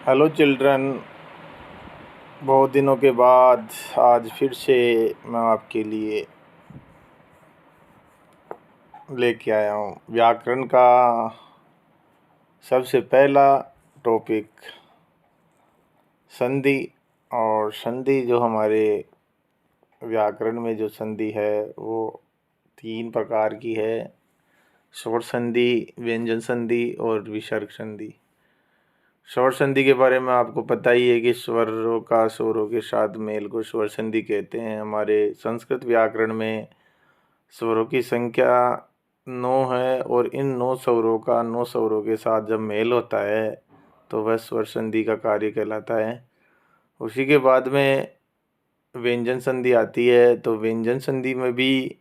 Hello children. बहुत दिनों के बाद आज फिर से मैं आपके लिए लेके आया हूँ व्याकरण का सबसे पहला टॉपिक संधि। और संधि जो हमारे व्याकरण में जो संधि है वो 3 प्रकार की है: स्वर संधि, व्यंजन संधि और विसर्ग संधि। स्वर संधि के बारे में आपको पता ही है कि स्वरों का स्वरों के साथ मेल को स्वर संधि कहते हैं। हमारे संस्कृत व्याकरण में स्वरों की संख्या 9 है और इन 9 स्वरों का 9 स्वरों के साथ जब मेल होता है तो वह स्वर संधि का कार्य कहलाता है। उसी के बाद में व्यंजन संधि आती है। तो व्यंजन संधि में भी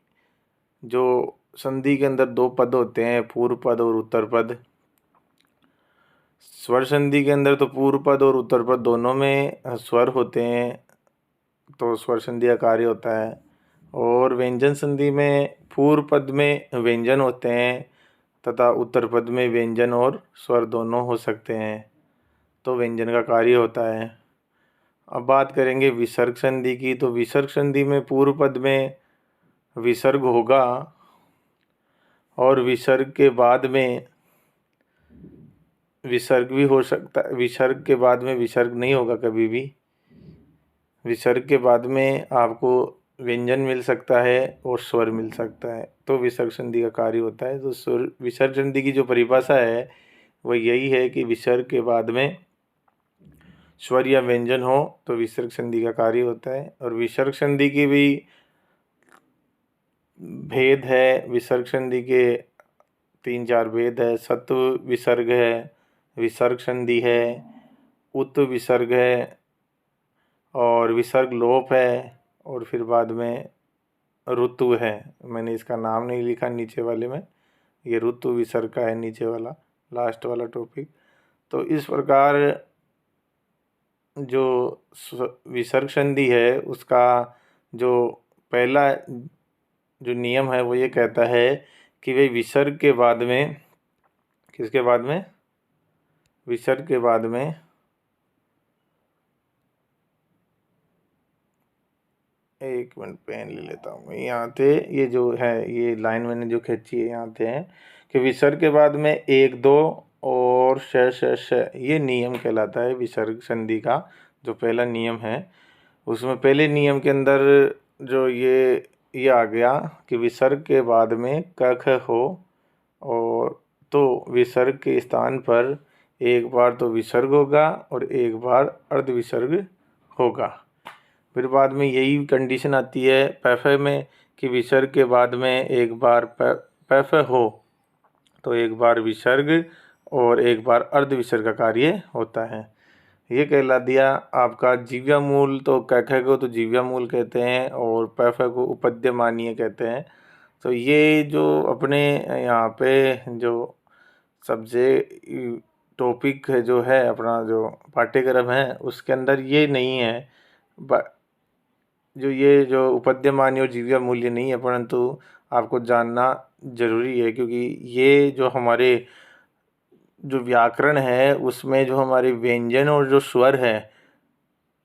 जो संधि के अंदर 2 पद होते हैं, पूर्व पद और उत्तर पद। स्वर संधि के अंदर तो पूर्व पद और उत्तर पद दोनों में स्वर होते हैं, तो स्वर संधि का कार्य होता है। और व्यंजन संधि में पूर्व पद में व्यंजन होते हैं तथा उत्तर पद में व्यंजन और स्वर दोनों हो सकते हैं, तो व्यंजन का कार्य होता है। अब बात करेंगे विसर्ग संधि की। तो विसर्ग संधि में पूर्व पद में विसर्ग होगा और विसर्ग के बाद में विसर्ग भी हो सकता है। विसर्ग के बाद में विसर्ग नहीं होगा कभी भी। विसर्ग के बाद में आपको व्यंजन मिल सकता है और स्वर मिल सकता है, तो विसर्ग संधि का कार्य होता है। तो स्वर विसर्ग संधि की जो परिभाषा है वह यही है कि विसर्ग के बाद में स्वर या व्यंजन हो तो विसर्ग संधि का कार्य होता है। और विसर्ग संधि की भी भेद है। विसर्ग संधि के 3-4 भेद है। सत्व विसर्ग है, विसर्ग संधि है, उत विसर्ग है और विसर्ग लोप है, और फिर बाद में ऋतु है। मैंने इसका नाम नहीं लिखा नीचे वाले में, ये ऋतु विसर्ग का है नीचे वाला लास्ट वाला टॉपिक। तो इस प्रकार जो विसर्ग संधि है उसका जो पहला जो नियम है वो ये कहता है कि वे विसर्ग के बाद में, किसके बाद में, विसर्ग के बाद में एक मिनट पेन ले लेता हूँ। यहाँ थे ये जो है, ये लाइन मैंने जो खींची है यहाँ थे हैं कि विसर्ग के बाद में 1 2 और श ये नियम कहलाता है विसर्ग संधि का। जो पहला नियम है उसमें पहले नियम के अंदर जो ये आ गया कि विसर्ग के बाद में क ख हो, और तो विसर्ग के स्थान पर एक बार तो विसर्ग होगा और एक बार अर्ध विसर्ग होगा। फिर बाद में यही कंडीशन आती है पैफ में कि विसर्ग के बाद में एक बार पैफ हो तो एक बार विसर्ग और एक बार अर्ध विसर्ग का कार्य होता है। ये कहला दिया आपका जीव्या मूल। तो कैखे को तो जीव्या मूल कहते हैं और पैफ को उपद्यमानीय कहते हैं। तो ये जो अपने यहाँ पे जो सब्जेक्ट टॉपिक है जो है अपना जो पाठ्यक्रम है उसके अंदर ये नहीं है, जो ये जो उपद्यमानी और जीव्या मूल्य नहीं है, परंतु आपको जानना जरूरी है क्योंकि ये जो हमारे जो व्याकरण है उसमें जो हमारे व्यंजन और जो स्वर है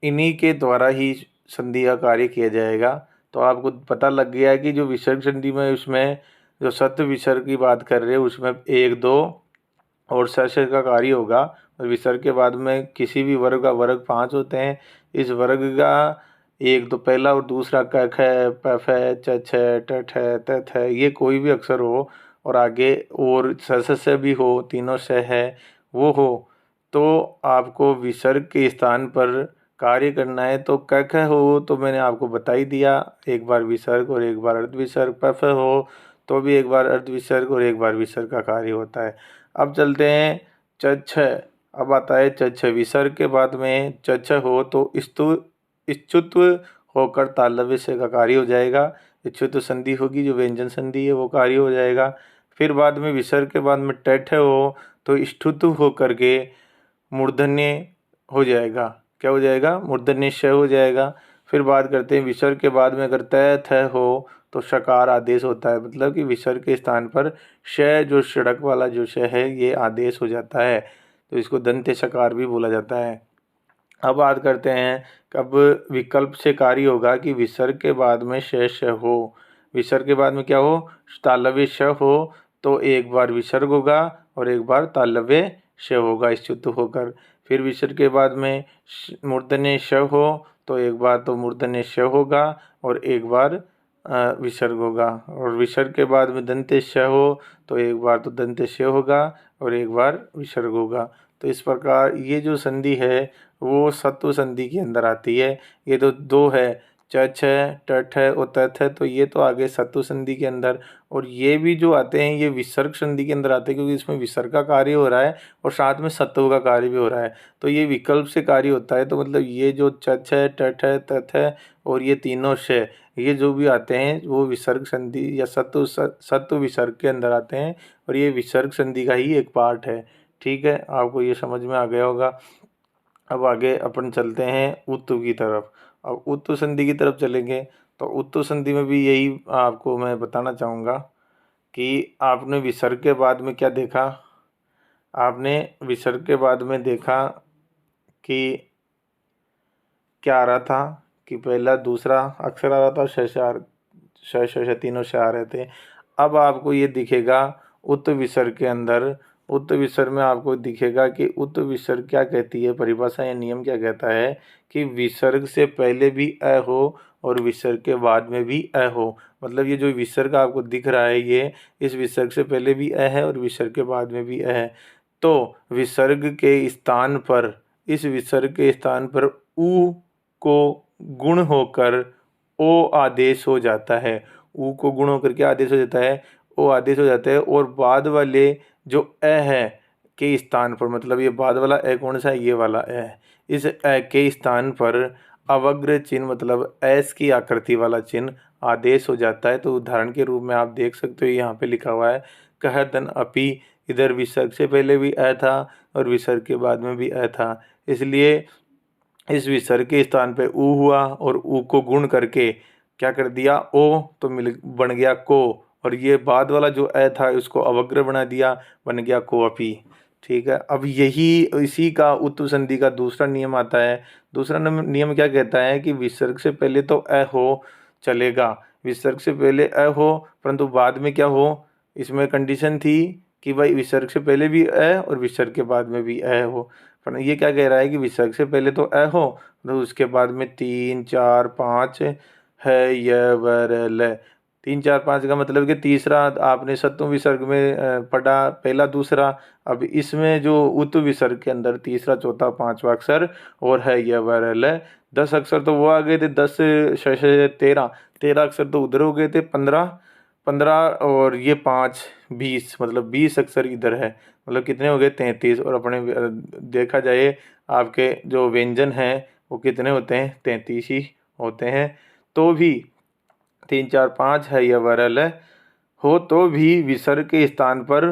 इन्हीं के द्वारा ही संधि का कार्य किया जाएगा। तो आपको पता लग गया है कि जो विसर्ग संधि में उसमें जो सत्व विसर्ग की बात कर रहे हैं उसमें 1 2 और श का कार्य होगा। और विसर्ग के बाद में किसी भी वर्ग का वर्ग 5 होते हैं। इस वर्ग का एक तो पहला और दूसरा क ख प फ च छ ट ठ त थ ये कोई भी अक्षर हो और आगे और स भी हो, तीनों स है वो हो, तो आपको विसर्ग के स्थान पर कार्य करना है। तो क ख हो तो मैंने आपको बता ही दिया, एक बार विसर्ग और एक बार अर्ध विसर्ग। प फ हो तो भी एक बार अर्ध विसर्ग और एक बार विसर्ग का कार्य होता है। अब चलते हैं च छ। अब आता है च छ। विसर्ग के बाद में च छ हो तो इच्छुत्व होकर तालव्य से का कार्य हो जाएगा। इच्छुत्व संधि होगी जो व्यंजन संधि है वो कार्य हो जाएगा। फिर बाद में विसर्ग के बाद में ट ठ हो तो इष्ठुत्व होकर के मूर्धन्य हो जाएगा। क्या हो जाएगा? मूर्धन्य श हो जाएगा। फिर बात करते हैं विसर्ग के बाद में अगर त थ हो तो शकार आदेश होता है, मतलब कि विसर्ग के स्थान पर श जो सड़क वाला जो श है ये आदेश हो जाता है। तो इसको दंत्य सकार भी बोला जाता है। अब बात करते हैं कब विकल्प से कार्य होगा कि विसर्ग के बाद में शेष हो। विसर्ग के बाद में क्या हो, तालव्य श हो तो एक बार विसर्ग होगा और एक बार तालव्य श होगा स्तुत होकर। फिर विसर्ग के बाद में मूर्धन्य श हो तो एक बार तो मूर्धन्य श होगा और एक बार विसर्ग होगा। और विसर्ग के बाद में दंत्य श हो तो एक बार तो दंत्य श होगा और एक बार विसर्ग होगा। तो इस प्रकार ये जो संधि है वो सत्व संधि के अंदर आती है। ये तो दो है, चच है, टठ है और तथ है, तो ये तो आगे सत्व संधि के अंदर। और ये भी जो आते हैं ये विसर्ग संधि के अंदर आते हैं, क्योंकि इसमें विसर्ग का कार्य हो रहा है और साथ में सत्व का कार्य भी हो रहा है। तो ये विकल्प से कार्य होता है। तो मतलब ये जो चच है, टठ है, तथ है और ये तीनों श ये जो भी आते हैं वो विसर्ग संधि या सत्व विसर्ग के अंदर आते हैं और ये विसर्ग संधि का ही एक पार्ट है। ठीक है, आपको ये समझ में आ गया होगा। अब आगे अपन चलते हैं उत्तु की तरफ। अब उत्तु संधि की तरफ चलेंगे तो उत्तु संधि में भी यही आपको मैं बताना चाहूँगा कि आपने विसर्ग के बाद में क्या देखा, आपने विसर्ग के बाद में देखा कि क्या आ रहा था कि पहला दूसरा अक्षर आ रहा था, श तीनों श आ रहे थे। अब आपको ये दिखेगा उत्त विसर्ग के अंदर, उत्त विसर्ग में आपको दिखेगा कि उत्त विसर्ग क्या कहती है, परिभाषा या नियम क्या कहता है कि विसर्ग से पहले भी अ हो और विसर्ग के बाद में भी अ हो। मतलब ये जो विसर्ग आपको दिख रहा है ये इस विसर्ग से पहले भी अ है और विसर्ग के बाद में भी अ है। तो विसर्ग के स्थान पर, इस विसर्ग के स्थान पर उ को गुण होकर ओ आदेश हो जाता है। उ को गुण होकर क्या आदेश हो जाता है, ओ आदेश हो जाता है। और बाद वाले जो अ है के स्थान पर, मतलब ये बाद वाला अ कौन सा है, ये वाला अ है, इस अ के स्थान पर अवग्र चिन्ह मतलब एस की आकृति वाला चिन्ह आदेश हो जाता है। तो उदाहरण के रूप में आप देख सकते हो यहाँ पे लिखा हुआ है कह तन अपि, इधर विसर्ग से पहले भी अ था और विसर्ग के बाद में भी अ था, इसलिए इस विसर्ग के स्थान पे उ हुआ और उ को गुण करके क्या कर दिया ओ, तो मिल बन गया को। और ये बाद वाला जो अ था उसको अवग्र बना दिया, बन गया कोअपि। ठीक है, अब यही इसी का उत्तु संधि का दूसरा नियम आता है। दूसरा नियम क्या कहता है कि विसर्ग से पहले तो अ हो चलेगा, विसर्ग से पहले अ हो परंतु बाद में क्या हो, इसमें कंडीशन थी कि भाई विसर्ग से पहले भी अ और विसर्ग के बाद में भी अ हो। पर ये क्या कह रहा है कि विसर्ग से पहले तो अ हो तो उसके बाद में 3 4 5 है य व र ल। 3 4 5 का मतलब कि तीसरा आपने सत्व विसर्ग में पढ़ा, पहला दूसरा। अब इसमें जो उत्तु विसर्ग के अंदर तीसरा चौथा पांचवा अक्षर और है य व र ल। 10 अक्षर तो वो आ गए थे, 10 13, 13 अक्षर तो उधर हो गए थे, 15 15 और ये 5 20, मतलब 20 अक्षर इधर है, मतलब कितने हो गए 33। और अपने देखा जाए आपके जो व्यंजन हैं वो कितने होते हैं, 33 ही होते हैं। तो भी 3 4 5 है या वरल हो तो भी विसर्ग के स्थान पर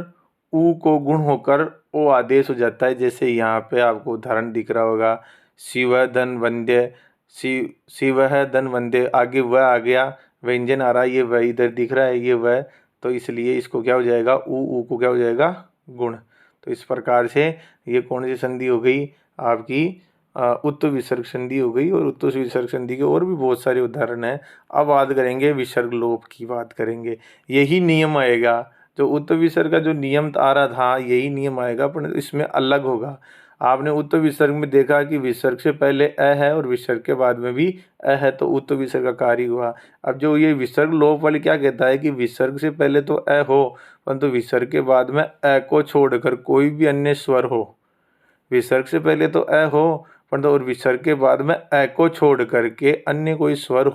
उ को गुण होकर ओ आदेश हो जाता है। जैसे यहाँ पे आपको उदाहरण दिख रहा होगा, शिव धन वंद्य, शिव है धन वंद्य, आगे वह आ गया, व्यंजन आ रहा है, ये वह इधर दिख रहा है, ये वह, तो इसलिए इसको क्या हो जाएगा उ को क्या हो जाएगा गुण। तो इस प्रकार से ये कौन सी संधि हो गई आपकी, उत्तु विसर्ग संधि हो गई। और उत्तु विसर्ग संधि के और भी बहुत सारे उदाहरण हैं। अब बात करेंगे विसर्ग लोप की, बात करेंगे, यही नियम आएगा जो उत्तु विसर्ग का जो नियम आ रहा था यही नियम आएगा, पर इसमें अलग होगा। आपने उत्तु विसर्ग में देखा कि विसर्ग से पहले अ है और विसर्ग के बाद में भी अ है, तो उत्तु विसर्ग का कार्य हुआ। अब जो ये विसर्ग लोप वाली क्या कहता है कि विसर्ग से पहले तो अ हो परंतु विसर्ग के बाद में अ को छोड़कर कोई भी अन्य स्वर हो, विसर्ग से पहले तो अ हो परंतु और विसर्ग के बाद में अ को छोड़ करके अन्य कोई स्वर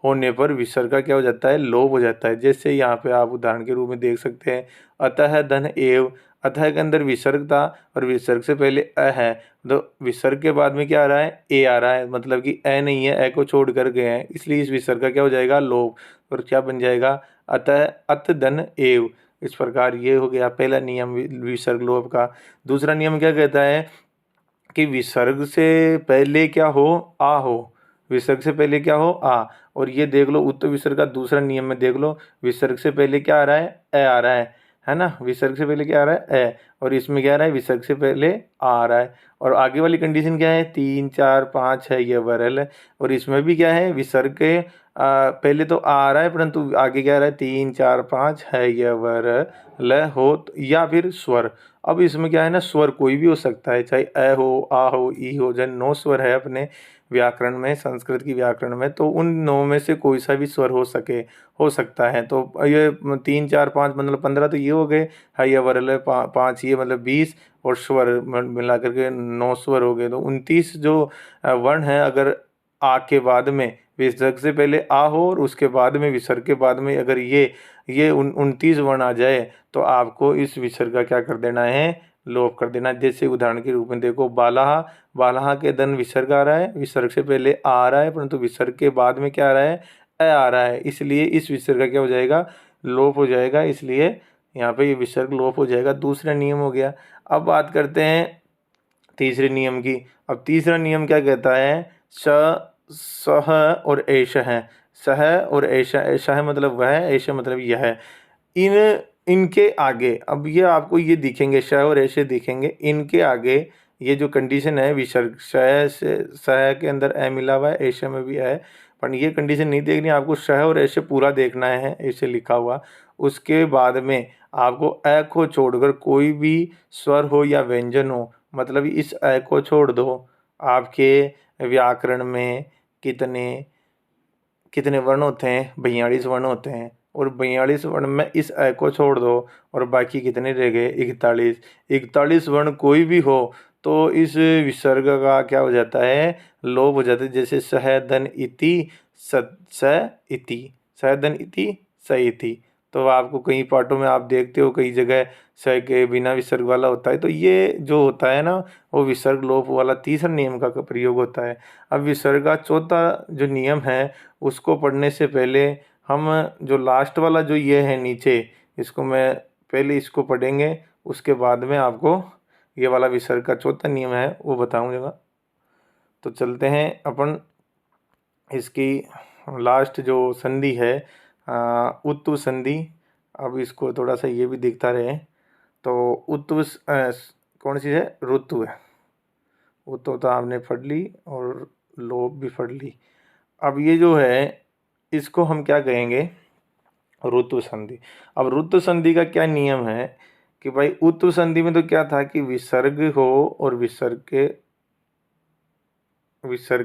होने पर विसर्ग का क्या हो जाता है, लोप हो जाता है। जैसे यहाँ पे आप उदाहरण के रूप में देख सकते हैं, अतः धन एव, अतः के अंदर विसर्ग था और विसर्ग से पहले अ है, तो विसर्ग के बाद में क्या आ रहा है, ए आ रहा है, मतलब कि अ नहीं है, अ को छोड़ कर गए हैं, इसलिए इस विसर्ग का क्या हो जाएगा लोप, और क्या बन जाएगा अतः अत धन एव। इस प्रकार ये हो गया पहला नियम विसर्ग लोप का। दूसरा नियम क्या कहता है कि विसर्ग से पहले क्या हो, आ हो, विसर्ग से पहले क्या हो, आ। और ये देख लो उत्तर विसर्ग का दूसरा नियम में देख लो, विसर्ग से पहले क्या आ रहा है, अ आ रहा है, है ना। विसर्ग से पहले क्या आ रहा है, ए, और इसमें क्या आ रहा है, विसर्ग से पहले आ रहा है। और आगे वाली कंडीशन क्या है, 3 4 5 है, ये वरल है। और इसमें भी क्या है, विसर्ग के पहले तो आ रहा है, परंतु आगे क्या आ रहा है, 3 4 5 है, ये वरल हो या फिर स्वर। अब इसमें क्या है ना, स्वर कोई भी हो सकता है, चाहे अ हो, आ हो, ई हो, जन 9 स्वर है अपने व्याकरण में, संस्कृत की व्याकरण में, तो उन 9 में से कोई सा भी स्वर हो सकता है। तो ये 3 4 5 मतलब 15 तो ये हो गए, है या वरल 5 ये मतलब 20, और स्वर मिला करके 9 स्वर हो गए। तो 29 जो वर्ण है, अगर आ के बाद में विसर्ग से पहले आ हो और उसके बाद में विसर्ग के बाद में अगर ये 29 वर्ण आ जाए, तो आपको इस विसर्ग का क्या कर देना है, लोप कर देना। जैसे उदाहरण के रूप में देखो, बालाहा, बालाहा के दन विसर्ग आ रहा है, विसर्ग से पहले आ रहा है, परंतु विसर्ग के बाद में क्या आ रहा है, अ आ रहा है, इसलिए इस विसर्ग का क्या हो जाएगा, लोप हो जाएगा। इसलिए यहाँ पे ये विसर्ग लोप हो जाएगा। दूसरा नियम हो गया। अब बात करते हैं तीसरे नियम की। अब तीसरा नियम क्या कहता है, स सह और एष है। सह और ऐशा, ऐशा है मतलब वह, ऐशा मतलब यह है। इन इनके आगे, अब ये आपको ये दिखेंगे, श और ऐसे दिखेंगे, इनके आगे ये जो कंडीशन है, विसर्ग श के अंदर ए मिला हुआ है, ऐसे में भी है, पर ये कंडीशन नहीं देखनी, आपको श और ऐसे पूरा देखना है, ऐसे लिखा हुआ। उसके बाद में आपको अ को छोड़कर कोई भी स्वर हो या व्यंजन हो, मतलब इस अ को छोड़ दो। आपके व्याकरण में कितने कितने वर्ण होते हैं, 42 वर्ण होते हैं, और 42 वर्ण में इस अ को छोड़ दो, और बाकी कितने रह गए, 41। 41 वर्ण कोई भी हो तो इस विसर्ग का क्या हो जाता है, लोप हो जाता है। जैसे सहदन इति, स इति, सहदन इति, स इति। तो आपको कई पाठों में आप देखते हो, कई जगह स के बिना विसर्ग वाला होता है, तो ये जो होता है ना, वो विसर्ग लोप वाला तीसरा नियम का प्रयोग होता है। अब विसर्ग का चौथा जो नियम है, उसको पढ़ने से पहले हम जो लास्ट वाला जो ये है नीचे, इसको मैं पहले इसको पढ़ेंगे, उसके बाद में आपको ये वाला विसर्ग का चौथा नियम है वो बताऊंगा। तो चलते हैं अपन इसकी लास्ट जो संधि है, उत्तु संधि। अब इसको थोड़ा सा ये भी दिखता रहे। तो उत्तु कौन सी है, ऋतु है। उत्तु तो आपने पढ़ ली और लोप भी पढ़ ली। अब ये जो है, इसको हम क्या कहेंगे, ऋतु संधि। अब ऋतु संधि का क्या नियम है कि भाई, उत्तु संधि में तो क्या था कि विसर्ग हो और विसर्ग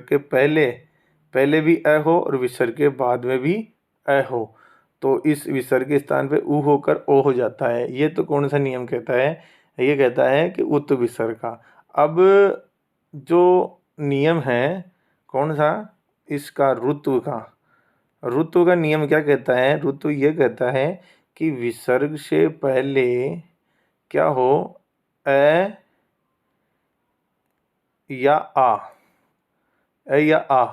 के पहले पहले भी अ हो और विसर्ग के बाद में भी अ हो, तो इस विसर्ग के स्थान पे उ होकर ओ हो जाता है। ये तो कौन सा नियम कहता है, ये कहता है कि उत्तु विसर्ग का। अब जो नियम है कौन सा, इसका ऋतु का। ऋतु का नियम क्या कहता है, ऋतु ये कहता है कि विसर्ग से पहले क्या हो, अ या आ, अ या आ,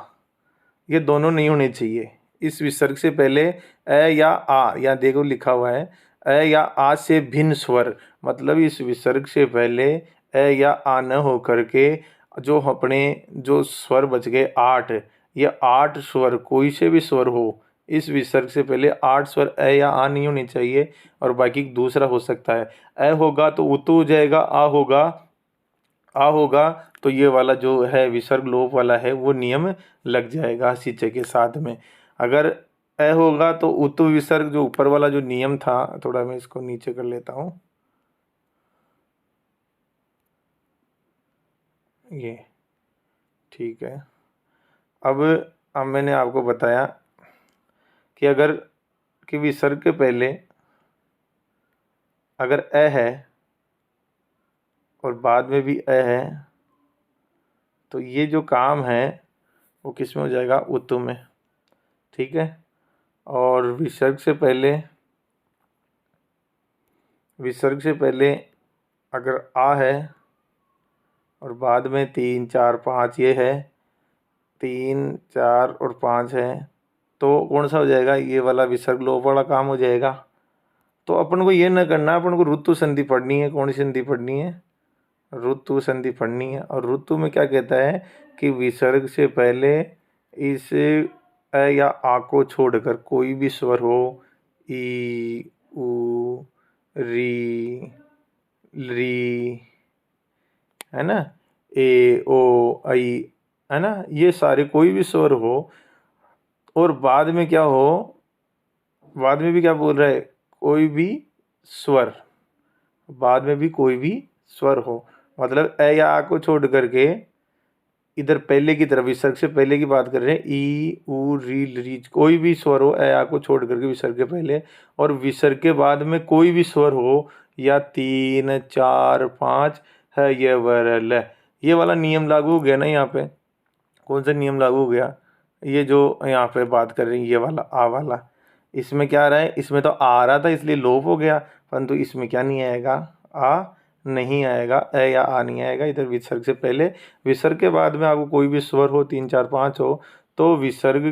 ये दोनों नहीं होने चाहिए। इस विसर्ग से पहले अ या आ, या देखो लिखा हुआ है अ या आ से भिन्न स्वर, मतलब इस विसर्ग से पहले अ या आ न हो करके जो अपने जो स्वर बच गए 8, ये 8 स्वर कोई से भी स्वर हो, इस विसर्ग से पहले 8 स्वर अ या आ नहीं होने चाहिए, और बाकी दूसरा हो सकता है। अ होगा तो उतु हो जाएगा, आ होगा तो ये वाला जो है विसर्ग लोप वाला है वो नियम लग जाएगा सिंचे के साथ में। अगर अ होगा तो उतु विसर्ग जो ऊपर वाला जो नियम था, थोड़ा मैं इसको नीचे कर लेता हूँ, ये ठीक है। अब मैंने आपको बताया कि अगर कि विसर्ग के पहले अगर अ है और बाद में भी अ है, तो ये जो काम है वो किस में हो जाएगा, उतु में। ठीक है। और विसर्ग से पहले अगर आ है और बाद में 3 4 5 ये है, 3 4 और 5 है, तो कौन सा हो जाएगा, ये वाला विसर्ग लोप वाला काम हो जाएगा। तो अपन को ये ना करना, अपन को ऋतु संधि पढ़नी है। कौन सी संधि पढ़नी है, ऋतु संधि पढ़नी है। और ऋतु में क्या कहता है कि विसर्ग से पहले इस अ या आ को छोड़कर कोई भी स्वर हो, ई उ री, री, है ना, ए ओ आई, है ना, ये सारे कोई भी स्वर हो और बाद में क्या हो, बाद में भी क्या बोल रहा है, कोई भी स्वर, बाद में भी कोई भी स्वर हो, मतलब ए या आ को छोड़ करके इधर पहले की तरफ विसर्ग से पहले की बात कर रहे हैं, ई ऊ री री, कोई भी स्वर हो ए आ को छोड़ करके विसर्ग के पहले, और विसर्ग के बाद में कोई भी स्वर हो या 3 4 5 है ये वरल, ये वाला नियम लागू हो गया ना यहाँ पे। कौन सा नियम लागू हो गया, ये जो यहाँ पे बात कर रही है ये वाला आ वाला, इसमें क्या आ रहा है, इसमें तो आ रहा था इसलिए लोप हो गया, परंतु इसमें क्या नहीं आएगा, आ नहीं आएगा, ए या आ नहीं आएगा। इधर विसर्ग से पहले, विसर्ग के बाद में आपको कोई भी स्वर हो 3 4 5 हो तो विसर्ग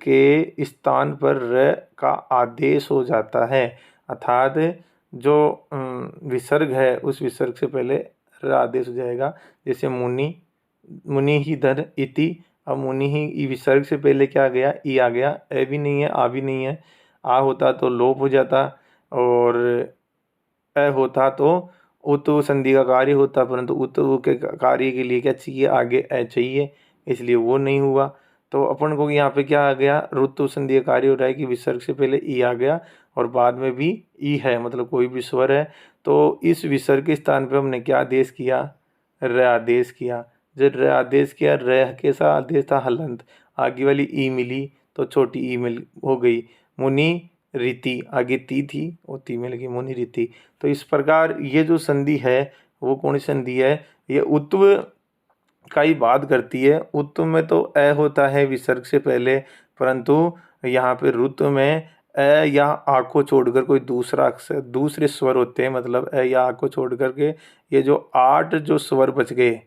के स्थान पर र का आदेश हो जाता है, अर्थात जो विसर्ग है उस विसर्ग से पहले र आदेश हो जाएगा। जैसे मुनि, मुनि ही धन इति, अब मुनि ही विसर्ग से पहले क्या आ गया, ई आ गया, ए भी नहीं है आ भी नहीं है, आ होता तो लोप हो जाता और ए होता तो उतु संधि का कार्य होता, परंतु उतु के कार्य के लिए क्या चाहिए, आगे ए चाहिए, इसलिए वो नहीं हुआ। तो अपन को यहाँ पे क्या आ गया, ऋतु संधि का कार्य हो रहा है कि विसर्ग से पहले ई आ गया और बाद में भी ई है, मतलब कोई भी स्वर है, तो इस विसर्ग के स्थान पे हमने क्या आदेश किया, र आदेश किया। जब र आदेश किया, र के साथ आदेश था हलंत, आगे वाली ई मिली तो छोटी ई मिल हो गई, मुनि रीति, आगे ती थी और ती में लगी मुनि रीति। तो इस प्रकार ये जो संधि है वो कौन सी संधि है, ये उत्व का ही बात करती है। उत्व में तो ए होता है विसर्ग से पहले, परंतु यहाँ पे ऋतु में ए या आ को छोड़कर कोई दूसरा अक्षर, दूसरे स्वर होते हैं, मतलब ए या आ को छोड़ करके ये जो 8 जो स्वर बच गए,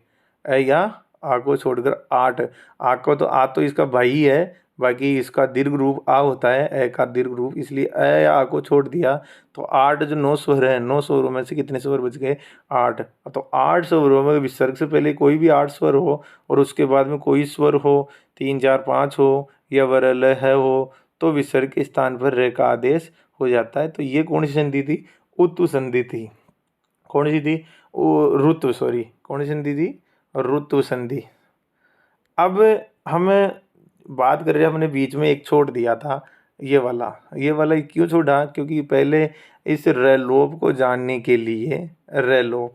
ए या आ को छोड़कर 8, आ को तो आ तो इसका भाई है, बाकी इसका दीर्घ रूप आ होता है, ए का दीर्घ रूप, इसलिए ए या आ को छोड़ दिया तो 8 जो 9 स्वर हैं, 9 स्वरों में से कितने स्वर बच गए, 8। तो 8 स्वरों में विसर्ग से पहले कोई भी 8 स्वर हो और उसके बाद में कोई स्वर हो, 3 4 5 हो या वरल है हो, तो विसर्ग के स्थान पर रे का आदेश हो जाता है। तो ये कौन सी संधि थी, उत्तु संधि थी। कौन सी थी, ऋतु, सॉरी कौन सी संधि थी, ऋतु संधि। अब हम बात कर रहे हैं, हमने बीच में एक छोड़ दिया था ये वाला क्यों छोड़ा, क्योंकि पहले इस रलोप को जानने के लिए, रलोप,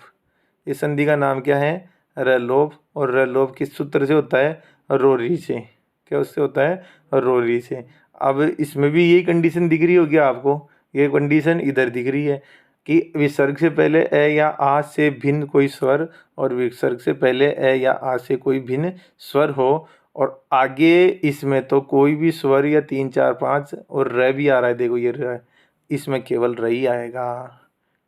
इस संधि का नाम क्या है, रलोप, और रलोप किस सूत्र से होता है, रोरी से, क्या उससे होता है, रोरी से। अब इसमें भी यही कंडीशन दिख रही होगी आपको, ये कंडीशन इधर दिख रही है कि विसर्ग से पहले ए या आ से भिन्न कोई स्वर और विसर्ग से पहले ए या आ से कोई भिन्न स्वर हो, और आगे इसमें तो कोई भी स्वर या 3 4 5 और र भी आ रहा है, देखो ये र, इसमें केवल र ही आएगा,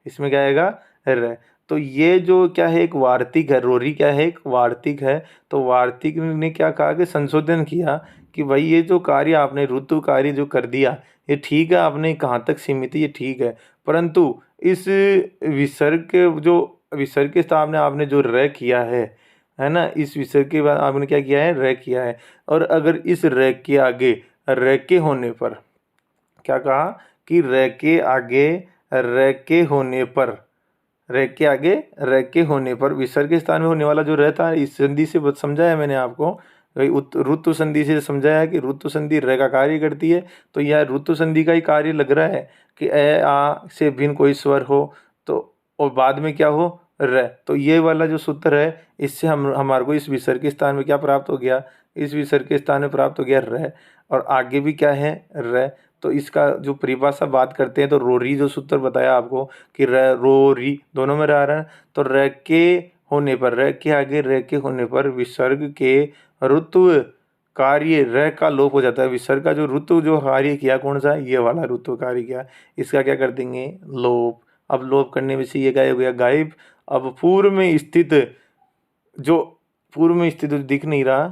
इसमें क्या आएगा, र। तो ये जो क्या है, एक वार्तिक है, रोरी क्या है, एक वार्तिक है। तो वार्तिक ने क्या कहा कि संशोधन किया कि भाई ये जो कार्य आपने ऋतु कार्य जो कर दिया ये ठीक है, आपने कहाँ तक सीमित है ये ठीक है, परंतु इस विसर्ग के जो विसर्ग के स्थान में आपने जो र किया है ना, इस विसर्ग के बाद आपने क्या किया है, र किया है, और अगर इस र के आगे र के होने पर, क्या कहा कि र के आगे र के होने पर, र के आगे र के होने पर विसर्ग के स्थान में होने वाला जो र था, इस संधि से समझाया मैंने आपको, ऋतु संधि से समझाया कि ऋतु संधि र का कार्य करती है। तो यह ऋतु संधि का ही कार्य लग रहा है कि ए आ से भिन्न कोई स्वर हो तो और बाद में क्या हो, र। तो ये वाला जो सूत्र है, इससे हम हमारे को इस विसर्ग के स्थान में क्या प्राप्त हो गया, इस विसर्ग के स्थान में प्राप्त हो गया र, और आगे भी क्या है, र। तो इसका जो परिभाषा बात करते हैं तो रोरी जो सूत्र बताया आपको कि र रो री दोनों में रह रहा है, तो र के होने पर, र के आगे र के होने पर विसर्ग के ऋतु कार्य र का लोप हो जाता है। विसर्ग का जो ऋतु जो कार्य किया कौन सा, ये वाला ऋतु कार्य किया, इसका क्या कर देंगे, लोप। अब लोप करने में से ये गायब हो गया, गायब। अब पूर्व में स्थित जो दिख नहीं रहा,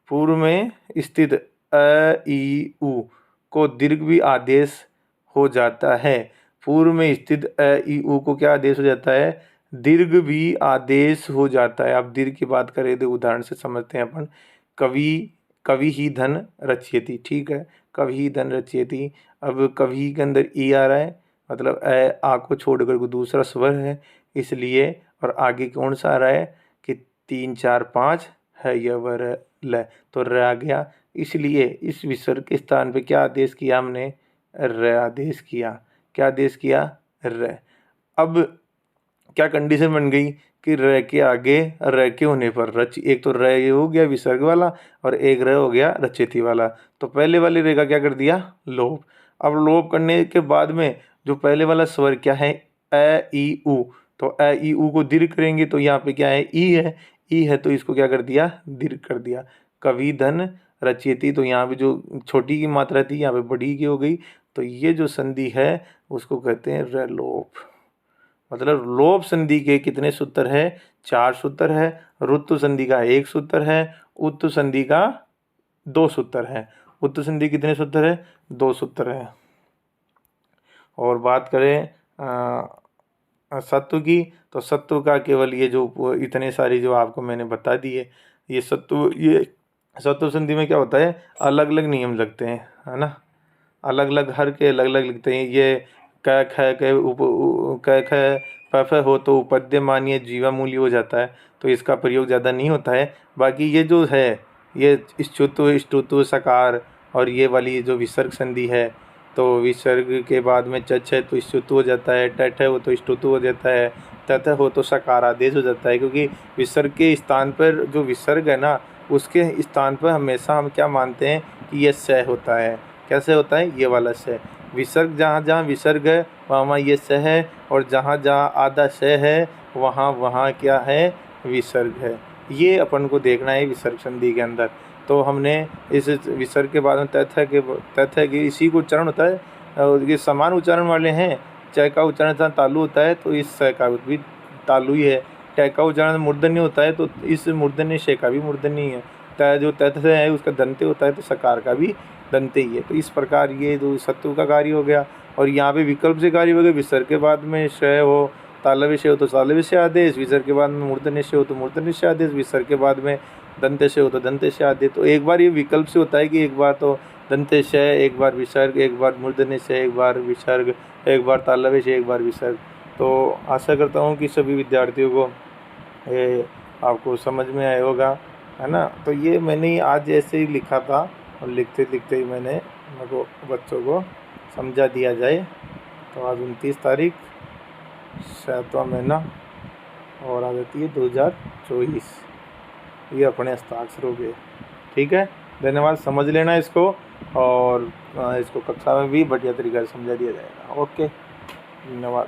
पूर्व में स्थित अ ई उ को दीर्घ भी आदेश हो जाता है। पूर्व में स्थित अ ई उ को क्या आदेश हो जाता है, दीर्घ भी आदेश हो जाता है। अब दीर्घ की बात करें तो उदाहरण से समझते हैं अपन, कवि ही धन रचयति, ठीक है, कवि ही धन रचयति। अब कवि के अंदर ई आ रहा है मतलब ए आ को छोड़कर कोई दूसरा स्वर है, इसलिए। और आगे कौन सा आ रहा है कि 3 4 5 है य व र ल, तो र आ गया। इसलिए इस विसर्ग के स्थान पे क्या आदेश किया हमने, र आदेश किया। क्या आदेश किया, र। अब क्या कंडीशन बन गई कि र के आगे र के होने पर रच, एक तो र ये हो गया विसर्ग वाला और एक र हो गया रचेती वाला। तो पहले वाले रे का क्या कर दिया, लोप। अब लोप करने के बाद में जो पहले वाला स्वर क्या है, अ ई उ, तो अ ई उ को दीर्घ करेंगे तो यहाँ पे क्या है, ई है। ई है तो इसको क्या कर दिया, दीर्घ कर दिया। कवि धन रचयति, तो यहाँ पे जो छोटी की मात्रा थी यहाँ पे बड़ी की हो गई। तो ये जो संधि है उसको कहते हैं रलोप। मतलब लोप संधि के कितने सूत्र है, 4 सूत्र है। ऋतु संधि का 1 सूत्र है। उत्तु संधि का 2 सूत्र है। उत्तु संधि कितने सूत्र है, 2 सूत्र है। और बात करें सत्व की, तो सत्व का केवल ये जो इतने सारी जो आपको मैंने बता दी है, ये सत्व संधि में क्या होता है, अलग अलग नियम लगते हैं, है ना। अलग अलग हर के अलग अलग लिखते हैं। ये क ख के क ख प फ हो तो उपद्य मानिए जीवा मूल्य हो जाता है, तो इसका प्रयोग ज़्यादा नहीं होता है। बाकी ये जो है, ये स्तुत्व ष्टुत्व सकार और ये वाली जो विसर्ग संधि है, तो विसर्ग के बाद में चच है तो स्तुत्व हो जाता है, टठ है वो तो स्तुत्व हो जाता है, तथ हो तो सकार आदेश हो जाता है। क्योंकि विसर्ग के स्थान पर जो विसर्ग है ना, उसके स्थान पर हमेशा हम क्या मानते हैं कि ये स होता है। कैसे होता है, ये वाला स। विसर्ग जहाँ जहाँ विसर्ग है वहाँ वहाँ ये स है, और जहाँ जहाँ आधा स है वहाँ वहाँ क्या है, विसर्ग है। ये अपन को देखना है विसर्ग संधि के अंदर। तो हमने इस विसर्ग के बाद में तथ के इसी को उच्चारण होता है, और ये समान उच्चारण वाले हैं। च का उच्चारण जहाँ तालु होता है तो इस स का भी तालु ही है। ट का उच्चारण मूर्धन्य होता है तो इस मूर्धन्य श का भी मूर्धन्य ही है। त जो तथ है उसका दंते होता है तो सकार का भी दंते ही है। तो इस प्रकार ये जो सत्व का कार्य हो गया। और यहाँ पे विकल्प से कार्य हो गया। विसर्ग के बाद में श हो, तालव्य श हो तो तालव्य श आदेश, विसर्ग के बाद में मूर्धन्य श हो तो मूर्धन्य श आदेश, विसर्ग के बाद में दंते श हो तो दंते श आदेश। तो एक बार ये विकल्प से होता है कि एक बार तो दंते श, एक बार विसर्ग, एक बार मूर्धन्य श, एक बार विसर्ग, एक बार तालव्य श, एक बार विसर्ग। तो आशा करता हूँ कि सभी विद्यार्थियों को ये आपको समझ में आया होगा, है ना। तो ये मैंने आज ऐसे ही लिखा था और लिखते लिखते ही मैंने मेरे बच्चों को समझा दिया जाए। तो आज 29 तारीख 7वां महीना और आ जाती है 2024। ये अपने हस्ताक्षर हो गए। ठीक है, धन्यवाद। समझ लेना इसको, और इसको कक्षा में भी बढ़िया तरीके से समझा दिया जाएगा। ओके, धन्यवाद।